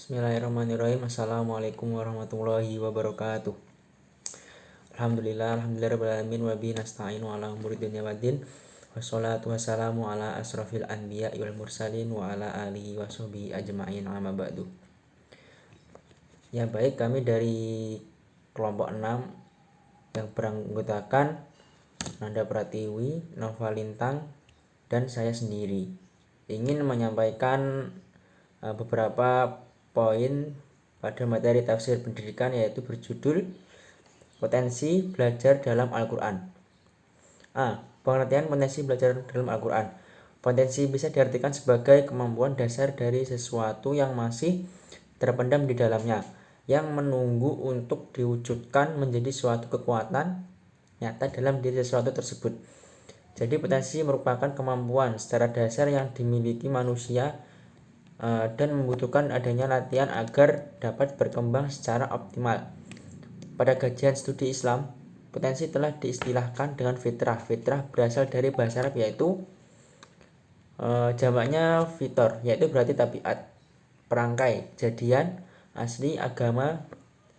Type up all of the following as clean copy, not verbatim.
Bismillahirrahmanirrahim. Assalamualaikum warahmatullahi wabarakatuh. Alhamdulillah rabbil alamin wa bihi nasta'inu ala umuri dunya waddin. Wassalatu wassalamu ala asrofil anbiya wal mursalin wa ala alihi wa sahbihi ajma'in amma ba'du. Ya baik, kami dari kelompok 6 yang beranggotakan Nanda Pratiwi, Nova Lintang, dan saya sendiri ingin menyampaikan beberapa poin pada materi tafsir pendidikan, yaitu berjudul Potensi Belajar dalam Al-Quran. Pengertian potensi belajar dalam Al-Quran. Potensi bisa diartikan sebagai kemampuan dasar dari sesuatu yang masih terpendam di dalamnya, yang menunggu untuk diwujudkan menjadi suatu kekuatan nyata dalam diri sesuatu tersebut. Jadi potensi merupakan kemampuan secara dasar yang dimiliki manusia dan membutuhkan adanya latihan agar dapat berkembang secara optimal. Pada kajian studi Islam, potensi telah diistilahkan dengan fitrah. Fitrah berasal dari bahasa Arab, yaitu jamaknya fitor, yaitu berarti tabiat, perangkai, jadian, asli, agama,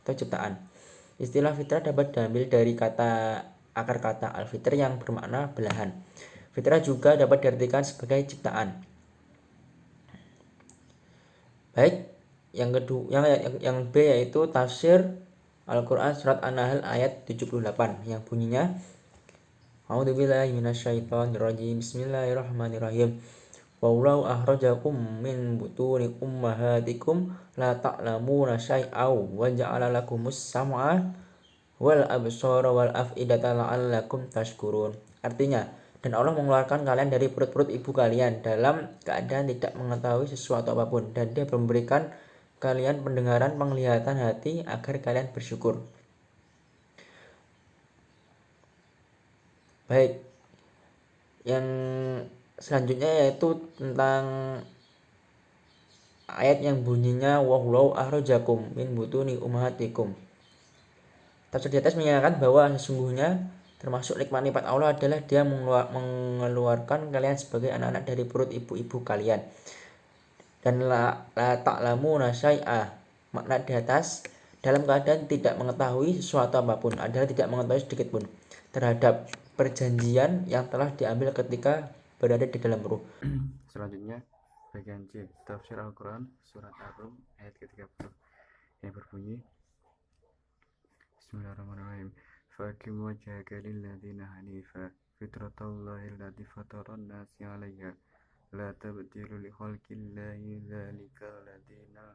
atau ciptaan. Istilah fitrah dapat diambil dari akar kata al-fitr yang bermakna belahan. Fitrah juga dapat diartikan sebagai ciptaan. Baik, yang B yaitu tafsir Al-Quran surat An-Nahl ayat 78 yang bunyinya A'udzubillahi minasyaitonirrajim. Bismillahirrahmanirrahim. Wallahu akhrajakum min butuni ummahatikum la ta'lamuna syai'aw wa ja'ala lakumus sam'a wal absara wal af'idata la'allakum tashkurun. Artinya, dan Allah mengeluarkan kalian dari perut-perut ibu kalian dalam keadaan tidak mengetahui sesuatu apapun, dan Dia memberikan kalian pendengaran, penglihatan hati agar kalian bersyukur. Baik, yang selanjutnya yaitu tentang ayat yang bunyinya wallahu akhrajakum min butuni ummahatikum. Tafsir di atas menyatakan bahwa sesungguhnya termasuk nikmat-nikmat Allah adalah Dia mengeluarkan kalian sebagai anak-anak dari perut ibu-ibu kalian. Dan la ta'lamuna syai'a, makna di atas dalam keadaan tidak mengetahui sesuatu apapun adalah tidak mengetahui sedikit pun terhadap perjanjian yang telah diambil ketika berada di dalam ruh. Selanjutnya bagian C, tafsir Al-Quran surat Ar-Rum ayat ke-30 yang berbunyi Bismillahirrahmanirrahim. Faqim wajhaka lilladzina hanifa fitratallahi allati fataran nasi 'alaiha la tabdila li khalqillahi dzalikal ladzina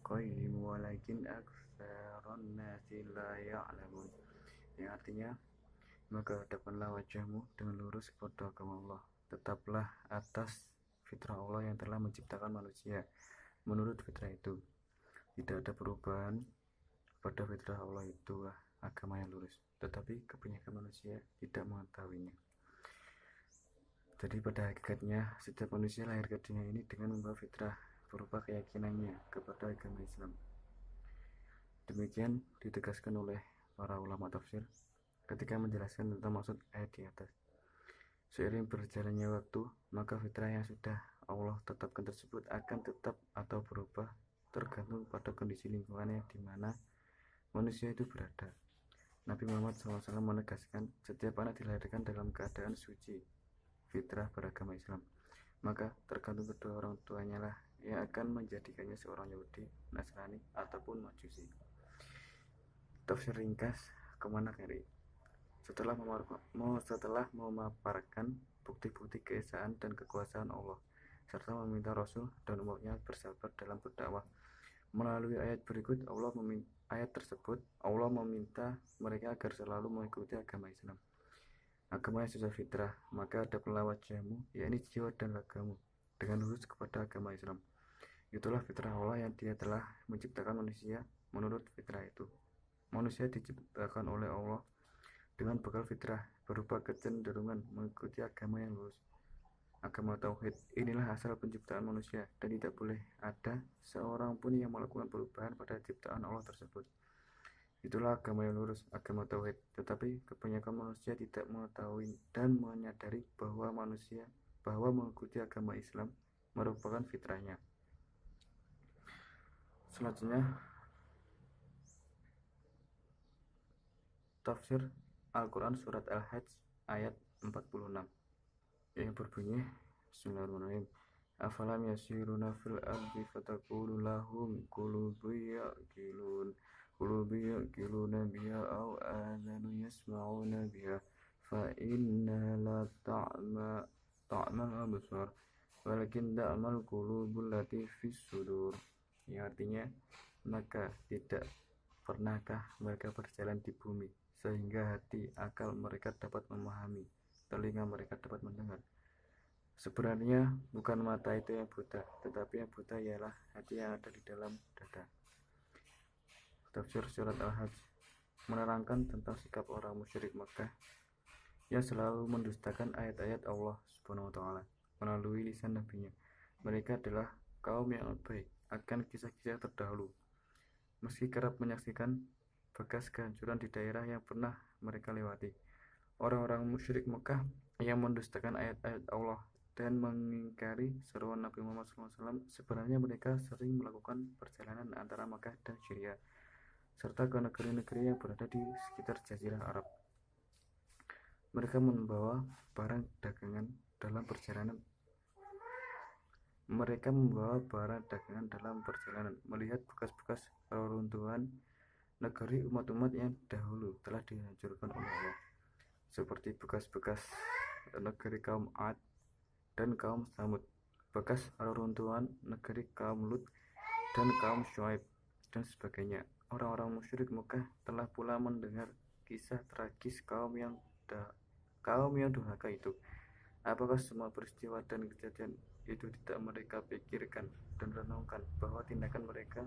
qayyim walakin aktsaran nasi la ya'lamun. Yang artinya, maka hadapkanlah wajahmu dengan lurus kepada agama Allah, tetaplah atas fitrah Allah yang telah menciptakan manusia menurut fitrah itu. Tidak ada perubahan pada fitrah Allah, itulah agama yang lurus, tetapi kebanyakan manusia tidak mengetahuinya. Jadi pada hakikatnya setiap manusia lahir ke dunia ini dengan membawa fitrah berupa keyakinannya kepada agama Islam. Demikian ditegaskan oleh para ulama tafsir ketika menjelaskan tentang maksud ayat di atas. Seiring berjalannya waktu, maka fitrah yang sudah Allah tetapkan tersebut akan tetap atau berubah tergantung pada kondisi lingkungannya di mana manusia itu berada. Nabi Muhammad SAW menegaskan setiap anak dilahirkan dalam keadaan suci, fitrah beragama Islam, maka tergantung kedua orang tuanya lah yang akan menjadikannya seorang Yahudi, Nasrani, ataupun Majusi. Tafsir ringkas kemana kiri. Setelah memaparkan bukti-bukti keesaan dan kekuasaan Allah, serta meminta Rasul dan umatnya bersabar dalam berdakwah, melalui ayat berikut Allah meminta mereka agar selalu mengikuti agama Islam, agama yang sudah fitrah. Maka hadapkanlah wajahmu, yakni jiwa dan ragamu, dengan lurus kepada agama Islam. Itulah fitrah Allah yang Dia telah menciptakan manusia menurut fitrah itu. Manusia diciptakan oleh Allah dengan bekal fitrah berupa kecenderungan mengikuti agama yang lurus, agama tauhid. Inilah asal penciptaan manusia, dan tidak boleh ada seorang pun yang melakukan perubahan pada ciptaan Allah tersebut. Itulah agama yang lurus, agama tauhid. Tetapi kebanyakan manusia tidak mengetahui dan menyadari bahwa mengikuti agama Islam merupakan fitrahnya. Selanjutnya tafsir Al-Quran surat Al-Hajj ayat 46 yang berbunyi Bismillahirrahmanirrahim. Afalam yasiruna fil ardi fatakunu lahum qulubun yaqiluna biha aw adhanun yasma'una biha fa inna la ta'mal absar walakin ta'mal qulubul lati fis sudur. Yang artinya, maka tidak pernahkah mereka berjalan di bumi sehingga hati akal mereka dapat memahami, telinga mereka dapat mendengar. Sebenarnya bukan mata itu yang buta, tetapi yang buta ialah hati yang ada di dalam dada. Tafsir surat Al-Hajj menerangkan tentang sikap orang musyrik Makkah yang selalu mendustakan ayat-ayat Allah Subhanahu wa taala melalui lisan nabinya. Mereka adalah kaum yang baik akan kisah-kisah terdahulu, meski kerap menyaksikan bekas kehancuran di daerah yang pernah mereka lewati. Orang-orang musyrik Mekah yang mendustakan ayat-ayat Allah dan mengingkari seruan Nabi Muhammad SAW, sebenarnya mereka sering melakukan perjalanan antara Mekah dan Syria, serta ke negeri-negeri yang berada di sekitar Jazirah Arab. Mereka membawa barang dagangan dalam perjalanan. Melihat bekas-bekas reruntuhan negeri umat-umat yang dahulu telah dihancurkan oleh Allah, seperti bekas-bekas negeri kaum Ad dan kaum Tsamud, bekas reruntuhan negeri kaum Lut dan kaum Syuaib, dan sebagainya. Orang-orang musyrik Mekah telah pula mendengar kisah tragis kaum yang durhaka itu. Apakah semua peristiwa dan kejadian itu tidak mereka pikirkan dan renungkan bahwa tindakan mereka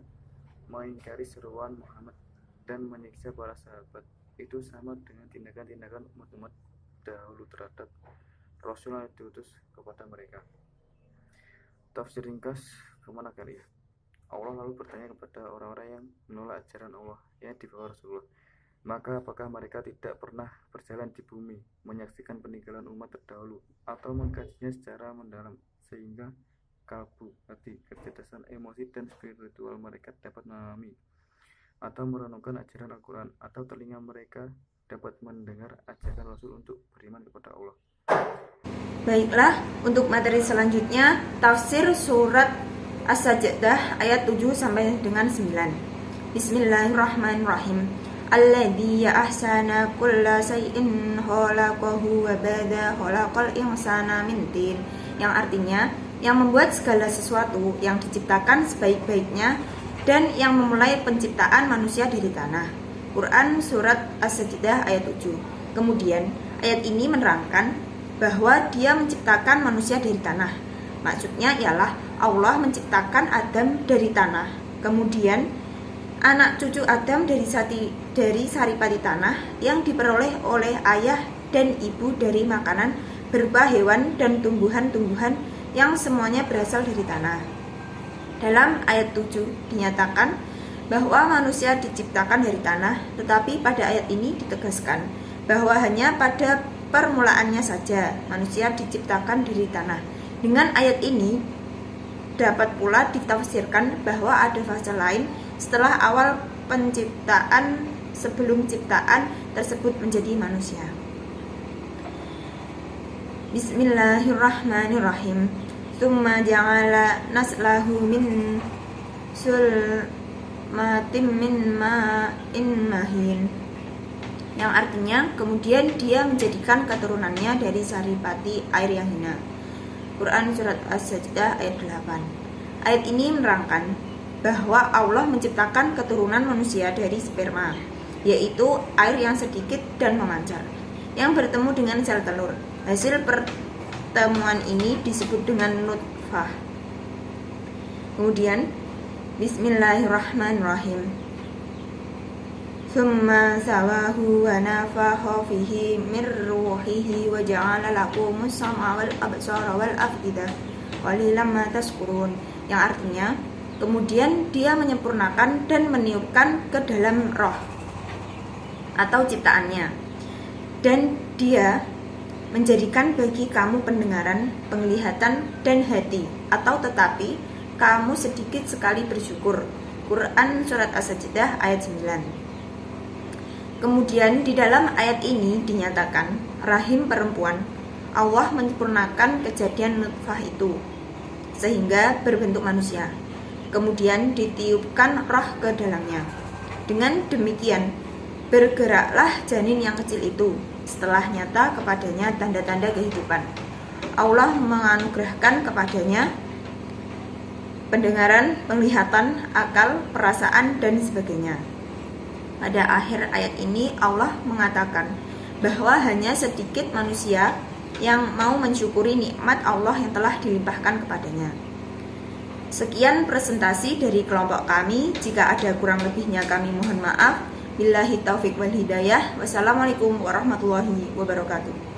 mengingkari seruan Muhammad dan menyiksa para sahabat itu sama dengan tindakan-tindakan umat-umat dahulu terhadap Rasul yang diutus kepada mereka. Tafsir ringkas, kemana kalian? Allah lalu bertanya kepada orang-orang yang menolak ajaran Allah yang dibawa Rasulullah, maka apakah mereka tidak pernah berjalan di bumi, menyaksikan peninggalan umat terdahulu, atau mengkajinya secara mendalam, sehingga kalbu, hati, kecerdasan, emosi, dan spiritual mereka dapat memahami atau merenungkan ajaran Al-Quran, atau telinga mereka dapat mendengar ajakan Rasul untuk beriman kepada Allah. Baiklah, untuk materi selanjutnya tafsir surat As-Sajdah ayat 7 sampai dengan 9. Bismillahirrahmanirrahim. Alladzi ahsana kulla shay'in khalaqahu wa bada khalaqal insana min tin. Yang artinya, yang membuat segala sesuatu yang diciptakan sebaik-baiknya dan yang memulai penciptaan manusia dari tanah. Quran surat As-Sajdah ayat 7. Kemudian ayat ini menerangkan bahwa Dia menciptakan manusia dari tanah. Maksudnya ialah Allah menciptakan Adam dari tanah. Kemudian anak cucu Adam dari saripati tanah yang diperoleh oleh ayah dan ibu dari makanan berupa hewan dan tumbuhan-tumbuhan yang semuanya berasal dari tanah. Dalam ayat 7 dinyatakan bahwa manusia diciptakan dari tanah, tetapi pada ayat ini ditegaskan bahwa hanya pada permulaannya saja manusia diciptakan dari tanah. Dengan ayat ini dapat pula ditafsirkan bahwa ada fase lain setelah awal penciptaan, sebelum ciptaan tersebut menjadi manusia. Bismillahirrahmanirrahim. Tsumma ja'ala naslahu min sulmatin min ma'in mahin. Yang artinya, kemudian Dia menjadikan keturunannya dari saripati air yang hina. Quran surat As-Sajdah ayat 8. Ayat ini menerangkan bahwa Allah menciptakan keturunan manusia dari sperma, yaitu air yang sedikit dan memancar, yang bertemu dengan sel telur. Hasil pertemuan ini disebut dengan nutfah. Kemudian Bismillahirrahmanirrahim. Tsumma sawahu wa nafakha fihi min ruhihi wa ja'ala lakumus sam'a wal absara wal af'idah qalilan ma tashkurun. Yang artinya, kemudian Dia menyempurnakan dan meniupkan ke dalam roh atau ciptaannya, dan Dia menjadikan bagi kamu pendengaran, penglihatan, dan hati, atau tetapi kamu sedikit sekali bersyukur. Quran Surat As-Sajdah ayat 9. Kemudian di dalam ayat ini dinyatakan rahim perempuan Allah menyempurnakan kejadian nutfah itu sehingga berbentuk manusia. Kemudian ditiupkan roh ke dalamnya. Dengan demikian bergeraklah janin yang kecil itu setelah nyata kepadanya tanda-tanda kehidupan. Allah menganugerahkan kepadanya pendengaran, penglihatan, akal, perasaan, dan sebagainya. Pada akhir ayat ini Allah mengatakan bahwa hanya sedikit manusia yang mau mensyukuri nikmat Allah yang telah dilimpahkan kepadanya. Sekian presentasi dari kelompok kami. Jika ada kurang lebihnya kami mohon maaf. Billahi taufiq wal hidayah. Wassalamualaikum warahmatullahi wabarakatuh.